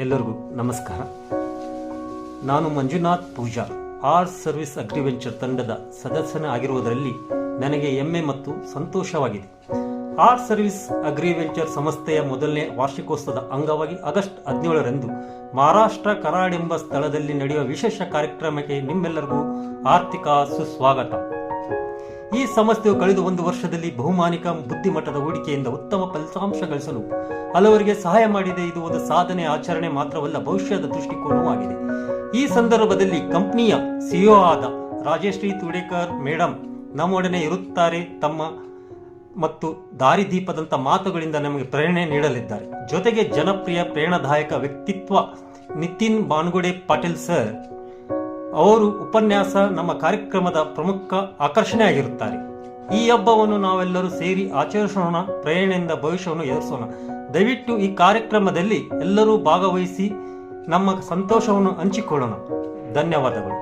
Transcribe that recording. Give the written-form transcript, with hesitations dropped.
ಎಲ್ಲರಿಗೂ ನಮಸ್ಕಾರ. ನಾನು ಮಂಜುನಾಥ್ ಪೂಜಾರ್, ಆರ್ ಸರ್ವಿಸ್ ಅಗ್ರಿವೆಂಚರ್ ತಂಡದ ಸದಸ್ಯನಾಗಿರುವುದರಲ್ಲಿ ನನಗೆ ಹೆಮ್ಮೆ ಮತ್ತು ಸಂತೋಷವಾಗಿದೆ. ಆರ್ ಸರ್ವಿಸ್ ಅಗ್ರಿವೆಂಚರ್ ಸಂಸ್ಥೆಯ ಮೊದಲನೇ ವಾರ್ಷಿಕೋತ್ಸವದ ಅಂಗವಾಗಿ ಆಗಸ್ಟ್ 17ರಂದು ಮಹಾರಾಷ್ಟ್ರ ಕರಾಡ್ ಎಂಬ ಸ್ಥಳದಲ್ಲಿ ನಡೆಯುವ ವಿಶೇಷ ಕಾರ್ಯಕ್ರಮಕ್ಕೆ ನಿಮ್ಮೆಲ್ಲರಿಗೂ ಆರ್ಥಿಕ ಸುಸ್ವಾಗತ. ಈ ಸಂಸ್ಥೆಯು ಕಳೆದ 1 ವರ್ಷದಲ್ಲಿ ಬಹುಮಾನಿಕ ಬುದ್ಧಿಮಟ್ಟದ ಹೂಡಿಕೆಯಿಂದ ಉತ್ತಮ ಫಲಿತಾಂಶ ಗಳಿಸಲು ಹಲವರಿಗೆ ಸಹಾಯ ಮಾಡಿದೆ. ಇದು ಒಂದು ಸಾಧನೆ ಆಚರಣೆ ಮಾತ್ರವಲ್ಲ, ಭವಿಷ್ಯದ ದೃಷ್ಟಿಕೋನವೂ ಆಗಿದೆ. ಈ ಸಂದರ್ಭದಲ್ಲಿ ಕಂಪನಿಯ ಸಿಇಒ ಆದ ರಾಜಶ್ರೀ ತುಡೇಕರ್ ಮೇಡಮ್ ನಮ್ಮೊಡನೆ ಇರುತ್ತಾರೆ. ತಮ್ಮ ಮತ್ತು ದಾರಿದೀಪದಂತ ಮಾತುಗಳಿಂದ ನಮಗೆ ಪ್ರೇರಣೆ ನೀಡಲಿದ್ದಾರೆ. ಜೊತೆಗೆ ಜನಪ್ರಿಯ ಪ್ರೇರಣಾದಾಯಕ ವ್ಯಕ್ತಿತ್ವ ನಿತಿನ್ ಬಾನ್ಗುಡೆ ಪಾಟೀಲ್ ಸರ್ ಅವರು ಉಪನ್ಯಾಸ ನಮ್ಮ ಕಾರ್ಯಕ್ರಮದ ಪ್ರಮುಖ ಆಕರ್ಷಣೆ ಆಗಿರುತ್ತಾರೆ. ಈ ಹಬ್ಬವನ್ನು ನಾವೆಲ್ಲರೂ ಸೇರಿ ಆಚರಿಸೋಣ, ಪ್ರೇರಣೆಯಿಂದ ಭವಿಷ್ಯವನ್ನು ಎದುರಿಸೋಣ. ದಯವಿಟ್ಟು ಈ ಕಾರ್ಯಕ್ರಮದಲ್ಲಿ ಎಲ್ಲರೂ ಭಾಗವಹಿಸಿ ನಮ್ಮ ಸಂತೋಷವನ್ನು ಹಂಚಿಕೊಳ್ಳೋಣ. ಧನ್ಯವಾದಗಳು.